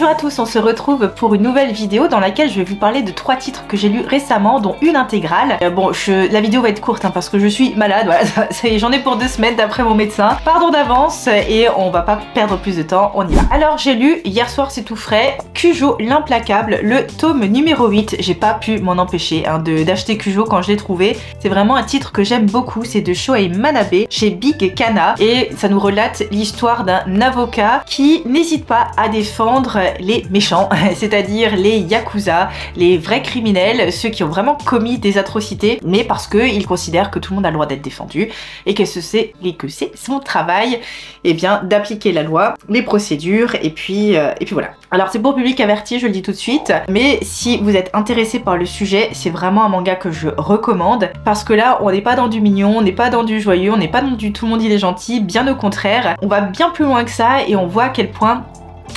Bonjour à tous, on se retrouve pour une nouvelle vidéo dans laquelle je vais vous parler de 3 titres que j'ai lus récemment, dont une intégrale. La vidéo va être courte parce que je suis malade, voilà, j'en ai pour 2 semaines d'après mon médecin. Pardon d'avance et on va pas perdre plus de temps, on y va. Alors j'ai lu, hier soir c'est tout frais, Cujo l'implacable, le tome numéro 8. J'ai pas pu m'en empêcher d'acheter Cujo quand je l'ai trouvé. C'est vraiment un titre que j'aime beaucoup, c'est de Shohei Manabe chez Big Kana et ça nous relate l'histoire d'un avocat qui n'hésite pas à défendre les méchants, c'est-à-dire les yakuza, les vrais criminels, ceux qui ont vraiment commis des atrocités, mais parce qu'il considère que tout le monde a le droit d'être défendu et que c'est son travail d'appliquer la loi, les procédures et puis voilà. Alors c'est pour public averti, je le dis tout de suite, mais si vous êtes intéressé par le sujet, c'est vraiment un manga que je recommande parce que là on n'est pas dans du mignon, on n'est pas dans du joyeux, on n'est pas dans du tout le monde il est gentil, bien au contraire, on va bien plus loin que ça et on voit à quel point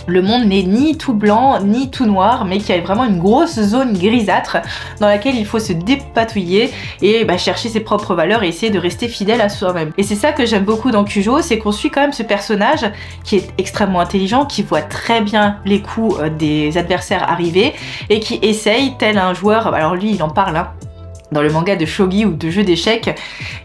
le monde n'est ni tout blanc ni tout noir, mais qu'il y a vraiment une grosse zone grisâtre dans laquelle il faut se dépatouiller et chercher ses propres valeurs et essayer de rester fidèle à soi-même. Et c'est ça que j'aime beaucoup dans Cujo, c'est qu'on suit quand même ce personnage qui est extrêmement intelligent, qui voit très bien les coups des adversaires arriver et qui essaye, tel un joueur, alors lui il en parle dans le manga de shogi ou de jeu d'échecs,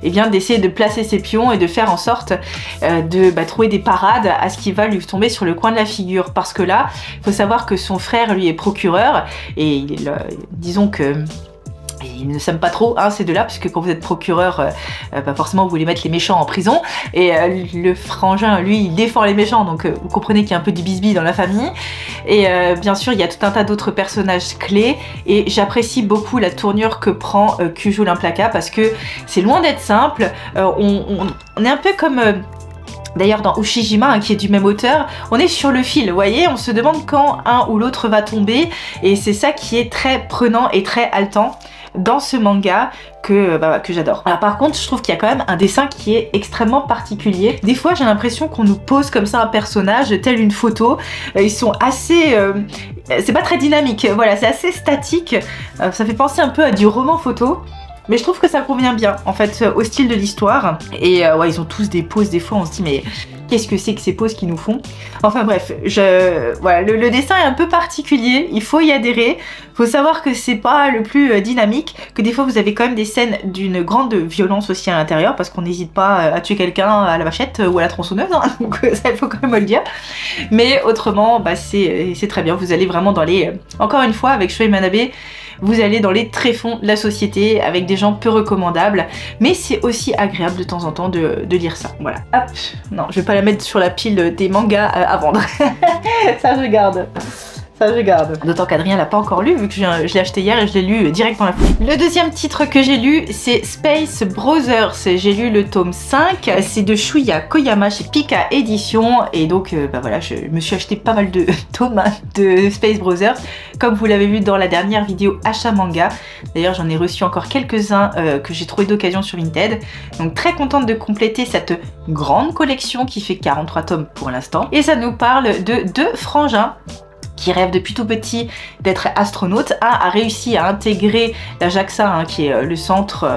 d'essayer de placer ses pions et de faire en sorte de trouver des parades à ce qui va lui tomber sur le coin de la figure. Parce que là, il faut savoir que son frère lui est procureur et disons que ils ne s'aiment pas trop, ces deux-là, puisque quand vous êtes procureur, forcément vous voulez mettre les méchants en prison, et le frangin, lui, il défend les méchants, donc vous comprenez qu'il y a un peu du bisbis dans la famille, et bien sûr, il y a tout un tas d'autres personnages clés, et j'apprécie beaucoup la tournure que prend Cujo l'implacable, parce que c'est loin d'être simple, on est un peu comme... D'ailleurs dans Ushijima, qui est du même auteur, on est sur le fil, vous voyez, on se demande quand un ou l'autre va tomber, et c'est ça qui est très prenant et très haletant dans ce manga que j'adore. Alors par contre, je trouve qu'il y a quand même un dessin qui est extrêmement particulier. Des fois, j'ai l'impression qu'on nous pose comme ça un personnage, tel une photo. Ils sont assez... c'est pas très dynamique, voilà, c'est assez statique. Ça fait penser un peu à du roman photo. Mais je trouve que ça convient bien, en fait, au style de l'histoire. Et ils ont tous des poses, des fois on se dit mais qu'est-ce que c'est que ces poses qu'ils nous font? Enfin bref, voilà, le dessin est un peu particulier, il faut y adhérer. Faut savoir que c'est pas le plus dynamique, que des fois vous avez quand même des scènes d'une grande violence aussi à l'intérieur, parce qu'on n'hésite pas à tuer quelqu'un à la machette ou à la tronçonneuse, donc ça il faut quand même le dire. Mais autrement, c'est très bien, vous allez vraiment dans les... Encore une fois, avec Shohei Manabe, vous allez dans les tréfonds de la société avec des gens peu recommandables, mais c'est aussi agréable de temps en temps de lire ça. Voilà. Hop, non, je vais pas la mettre sur la pile des mangas à vendre. Ça je garde. Ça je garde. D'autant qu'Adrien l'a pas encore lu vu que je l'ai acheté hier et je l'ai lu direct dans la foulée. Le deuxième titre que j'ai lu, c'est Space Brothers. J'ai lu le tome 5. C'est de Shuya Koyama chez Pika Édition. Et donc voilà, je me suis acheté pas mal de tomes de Space Brothers. Comme vous l'avez vu dans la dernière vidéo achat manga. D'ailleurs j'en ai reçu encore quelques-uns que j'ai trouvé d'occasion sur Vinted. Donc très contente de compléter cette grande collection qui fait 43 tomes pour l'instant. Et ça nous parle de 2 frangins qui rêve depuis tout petit d'être astronaute. Un a réussi à intégrer la JAXA, qui est le centre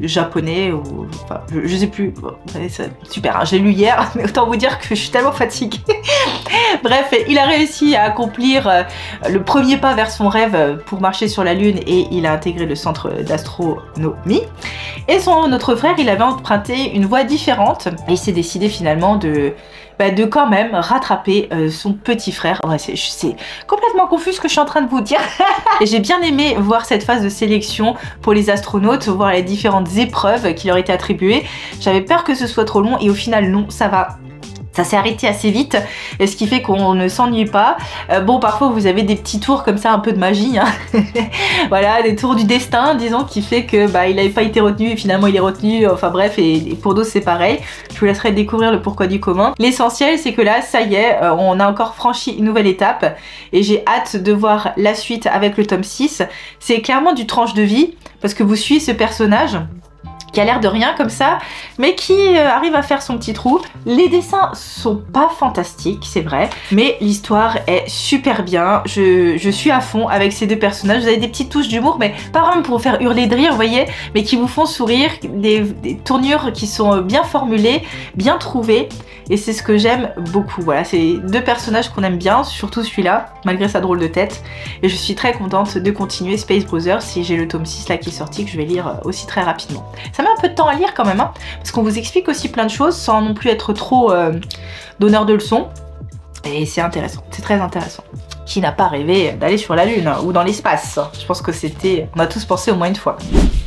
japonais, ou enfin, je sais plus, c'est super, j'ai lu hier, mais autant vous dire que je suis tellement fatiguée. Bref, il a réussi à accomplir le premier pas vers son rêve pour marcher sur la Lune et il a intégré le centre d'astronomie. Et son autre frère, il avait emprunté une voie différente et il s'est décidé finalement de quand même rattraper son petit frère. Ouais, c'est complètement confus ce que je suis en train de vous dire. Et j'ai bien aimé voir cette phase de sélection pour les astronautes, voir les différentes épreuves qui leur étaient attribuées. J'avais peur que ce soit trop long et au final non, ça va. Ça s'est arrêté assez vite, ce qui fait qu'on ne s'ennuie pas. Bon, parfois vous avez des petits tours comme ça, un peu de magie, voilà, des tours du destin, disons, qui fait que il n'avait pas été retenu et finalement il est retenu. Enfin bref, et pour d'autres c'est pareil. Je vous laisserai découvrir le pourquoi du comment. L'essentiel, c'est que là, ça y est, on a encore franchi une nouvelle étape et j'ai hâte de voir la suite avec le tome 6. C'est clairement du tranche de vie parce que vous suivez ce personnage qui a l'air de rien comme ça, mais qui arrive à faire son petit trou. Les dessins sont pas fantastiques, c'est vrai, mais l'histoire est super bien. Je suis à fond avec ces 2 personnages. Vous avez des petites touches d'humour, mais pas vraiment pour vous faire hurler de rire, vous voyez, mais qui vous font sourire, des tournures qui sont bien formulées, bien trouvées. et c'est ce que j'aime beaucoup. Voilà, c'est deux personnages qu'on aime bien, surtout celui-là, malgré sa drôle de tête, et je suis très contente de continuer Space Brothers si j'ai le tome 6 là qui est sorti, que je vais lire aussi très rapidement. Ça met un peu de temps à lire quand même, hein, parce qu'on vous explique aussi plein de choses sans non plus être trop donneur de leçons, et c'est intéressant, c'est très intéressant. Qui n'a pas rêvé d'aller sur la Lune ou dans l'espace? Je pense que on a tous pensé au moins une fois.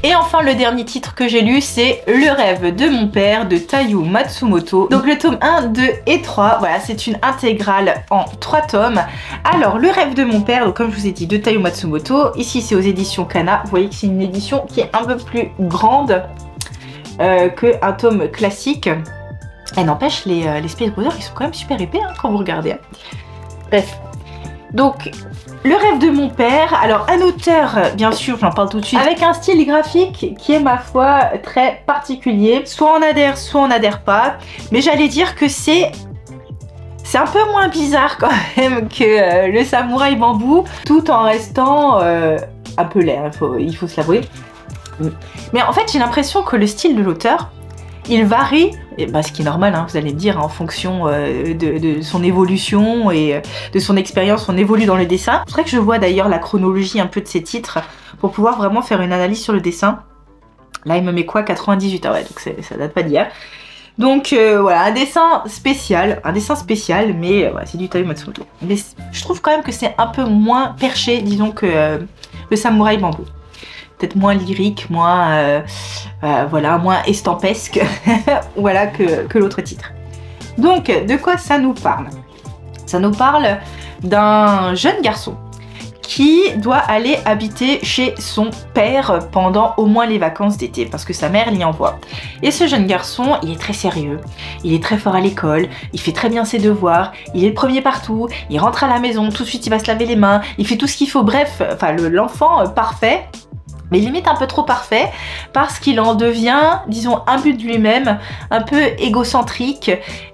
Et enfin, le dernier titre que j'ai lu, c'est Le rêve de mon père de Taiyo Matsumoto. Donc le tome 1, 2 et 3, voilà, c'est une intégrale en 3 tomes. Alors, Le rêve de mon père, donc comme je vous ai dit, de Taiyo Matsumoto, ici c'est aux éditions Kana. Vous voyez que c'est une édition qui est un peu plus grande qu'un tome classique. Et n'empêche, les Space Brothers, ils sont quand même super épais hein, quand vous regardez. Bref. Donc, Le rêve de mon père, alors un auteur, bien sûr, j'en parle tout de suite, avec un style graphique qui est, ma foi, très particulier. Soit on adhère pas, mais j'allais dire que c'est un peu moins bizarre quand même que le samouraï bambou, tout en restant un peu laid, il faut se l'avouer. Mais en fait, j'ai l'impression que le style de l'auteur, il varie, et bah, ce qui est normal, hein, vous allez me dire, en fonction de son évolution et de son expérience, on évolue dans le dessin. C'est vrai que je vois d'ailleurs la chronologie un peu de ces titres pour pouvoir vraiment faire une analyse sur le dessin. Là, il me met quoi, 98, ah ouais, donc ça date pas d'hier. Donc voilà, un dessin spécial, mais ouais, c'est du Taiyo Matsumoto. Mais je trouve quand même que c'est un peu moins perché, disons, que le samouraï bambou. Peut-être moins lyrique, moins voilà, moins estampesque voilà, que l'autre titre. Donc, de quoi ça nous parle? Ça nous parle d'un jeune garçon qui doit aller habiter chez son père pendant au moins les vacances d'été, parce que sa mère l'y envoie. Et ce jeune garçon, il est très sérieux, il est très fort à l'école, il fait très bien ses devoirs, il est le premier partout, il rentre à la maison, tout de suite il va se laver les mains, il fait tout ce qu'il faut, bref, enfin l'enfant parfait, mais limite un peu trop parfait, parce qu'il en devient, disons, un but de lui-même, un peu égocentrique,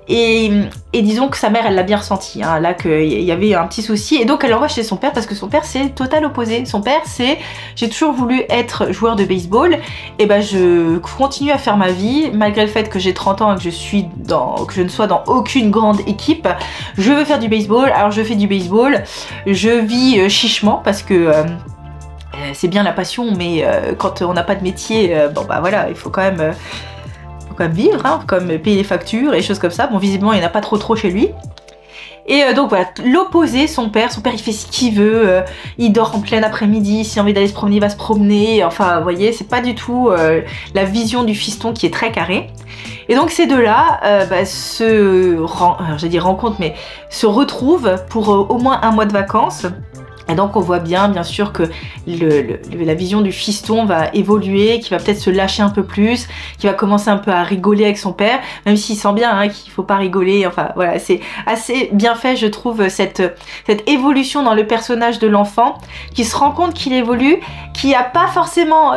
et disons que sa mère, elle l'a bien ressenti, hein, là qu'il y avait un petit souci, et donc elle l'envoie chez son père, parce que son père, c'est le total opposé. Son père, c'est, j'ai toujours voulu être joueur de baseball, et ben je continue à faire ma vie, malgré le fait que j'ai 30 ans et que je ne sois dans aucune grande équipe, je veux faire du baseball, alors je fais du baseball, je vis chichement, parce que... c'est bien la passion, mais quand on n'a pas de métier, bon bah voilà, il faut quand même vivre, hein, comme payer les factures et choses comme ça. Bon, visiblement, il n'y en a pas trop chez lui. Et donc voilà, l'opposé, son père il fait ce qu'il veut, il dort en plein après-midi, s'il a envie d'aller se promener, il va se promener, enfin vous voyez, c'est pas du tout la vision du fiston qui est très carrée. Et donc ces deux-là rencontrent, mais se retrouvent pour au moins un mois de vacances. Et donc on voit bien sûr que la vision du fiston va évoluer, qu'il va peut-être se lâcher un peu plus, qu'il va commencer un peu à rigoler avec son père, même s'il sent bien hein, qu'il faut pas rigoler, enfin voilà, c'est assez bien fait je trouve cette évolution dans le personnage de l'enfant, qui se rend compte qu'il évolue, qui a pas forcément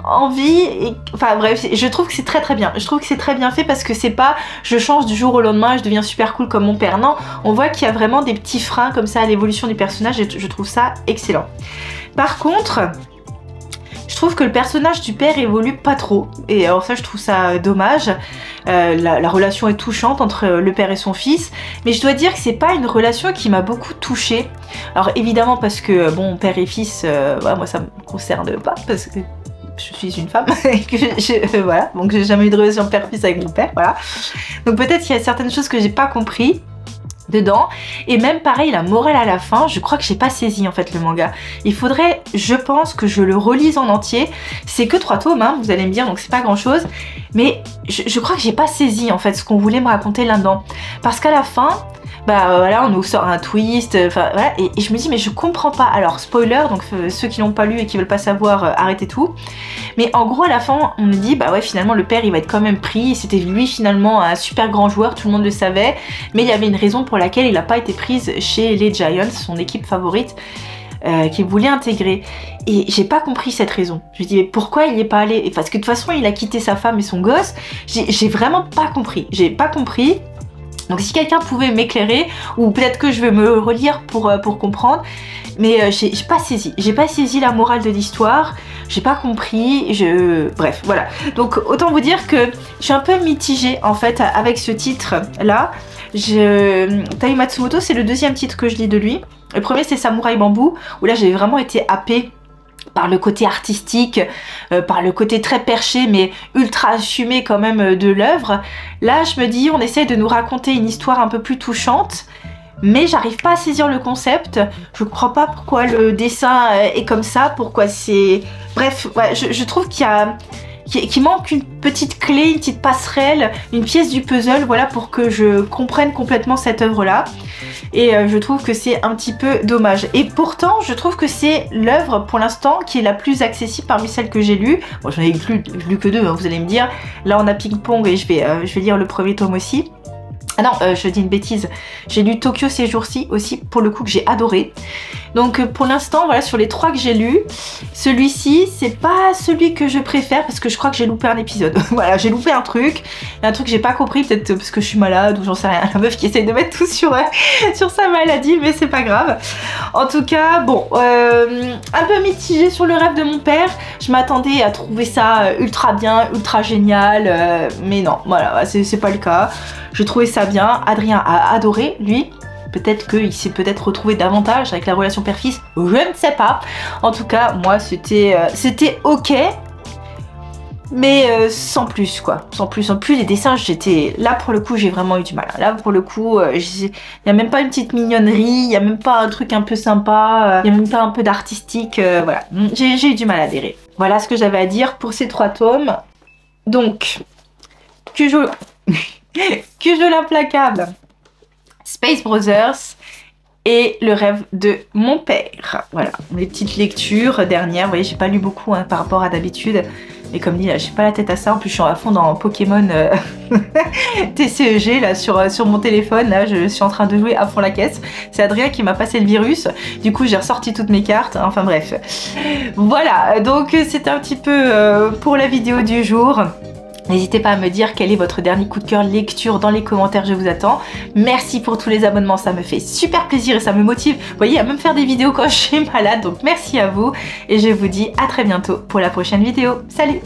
envie, et, enfin bref, je trouve que c'est très bien, je trouve que c'est très bien fait, parce que c'est pas je change du jour au lendemain, je deviens super cool comme mon père, non, on voit qu'il y a vraiment des petits freins comme ça à l'évolution du personnage, et je trouve ça excellent. Par contre, je trouve que le personnage du père évolue pas trop, et alors ça je trouve ça dommage. La relation est touchante entre le père et son fils, mais je dois dire que c'est pas une relation qui m'a beaucoup touchée. Alors évidemment parce que bon, père et fils, ouais, moi ça me concerne pas, parce que je suis une femme et que voilà, donc j'ai jamais eu de relation père-fils avec mon père, voilà. Donc peut-être qu'il y a certaines choses que j'ai pas compris dedans, et même pareil la morale à la fin, je crois que j'ai pas saisi en fait le manga. Il faudrait, je pense, que je le relise en entier. C'est que 3 tomes hein, vous allez me dire, donc c'est pas grand chose, mais je crois que j'ai pas saisi en fait ce qu'on voulait me raconter là-dedans, parce qu'à la fin bah voilà, on nous sort un twist, enfin voilà, et je me dis mais je comprends pas. Alors spoiler, donc ceux qui l'ont pas lu et qui veulent pas savoir, arrêtez tout. Mais en gros à la fin on nous dit bah ouais, finalement le père il va être quand même pris, c'était lui finalement un super grand joueur, tout le monde le savait, mais il y avait une raison pour laquelle il n'a pas été prise chez les Giants, son équipe favorite, qu'il voulait intégrer. Et j'ai pas compris cette raison. Je me dis mais pourquoi il n'y est pas allé, parce que de toute façon il a quitté sa femme et son gosse. J'ai vraiment pas compris, j'ai pas compris. Donc si quelqu'un pouvait m'éclairer, ou peut-être que je vais me relire pour comprendre, mais j'ai pas saisi la morale de l'histoire, j'ai pas compris, bref, voilà. Donc autant vous dire que je suis un peu mitigée en fait avec ce titre là. Taiyo Matsumoto, c'est le deuxième titre que je lis de lui. Le premier c'est Samouraï Bambou, où là j'ai vraiment été happée par le côté artistique, par le côté très perché mais ultra assumé quand même de l'œuvre. Là je me dis on essaie de nous raconter une histoire un peu plus touchante, mais j'arrive pas à saisir le concept. Je comprends pas pourquoi le dessin est comme ça, pourquoi c'est... Bref, ouais, je trouve qu'il manque une petite clé, une petite passerelle, une pièce du puzzle, voilà, pour que je comprenne complètement cette œuvre-là. Et je trouve que c'est un petit peu dommage. Et pourtant, je trouve que c'est l'œuvre, pour l'instant, qui est la plus accessible parmi celles que j'ai lues. Bon, j'en ai lu que 2, hein, vous allez me dire. Là, on a Ping Pong et je vais lire le premier tome aussi. Ah non, je dis une bêtise, j'ai lu Tokyo ces jours-ci aussi, pour le coup, que j'ai adoré. Donc pour l'instant, voilà, sur les 3 que j'ai lus, celui-ci, c'est pas celui que je préfère parce que je crois que j'ai loupé un épisode. Voilà, j'ai loupé un truc que j'ai pas compris, peut-être parce que je suis malade ou j'en sais rien. La meuf qui essaye de mettre tout sur sa maladie, mais c'est pas grave. En tout cas, bon, un peu mitigée sur le rêve de mon père. Je m'attendais à trouver ça ultra bien, ultra génial, mais non, voilà, c'est pas le cas. Je trouvais ça bien, Adrien a adoré, lui. Peut-être qu'il s'est peut-être retrouvé davantage avec la relation père-fils, je ne sais pas. En tout cas, moi, c'était ok, mais sans plus, quoi. Sans plus, les dessins, là, pour le coup, j'ai vraiment eu du mal. Là, pour le coup, il n'y a même pas une petite mignonnerie, il n'y a même pas un truc un peu sympa, il n'y a même pas un peu d'artistique, voilà. J'ai eu du mal à adhérer. Voilà ce que j'avais à dire pour ces 3 tomes. Donc, Cujo l'implacable, Space Brothers et Le rêve de mon père. Voilà, les petites lectures dernières. Vous voyez, j'ai pas lu beaucoup par rapport à d'habitude. Mais comme dit, là, j'ai pas la tête à ça. En plus, je suis à fond dans Pokémon TCG, là, sur mon téléphone. Là, je suis en train de jouer à fond la caisse. C'est Adrien qui m'a passé le virus. Du coup, j'ai ressorti toutes mes cartes. Enfin, bref. Voilà, donc c'était un petit peu pour la vidéo du jour. N'hésitez pas à me dire quel est votre dernier coup de cœur lecture dans les commentaires, je vous attends. Merci pour tous les abonnements, ça me fait super plaisir et ça me motive, vous voyez, à même faire des vidéos quand je suis malade. Donc merci à vous et je vous dis à très bientôt pour la prochaine vidéo. Salut!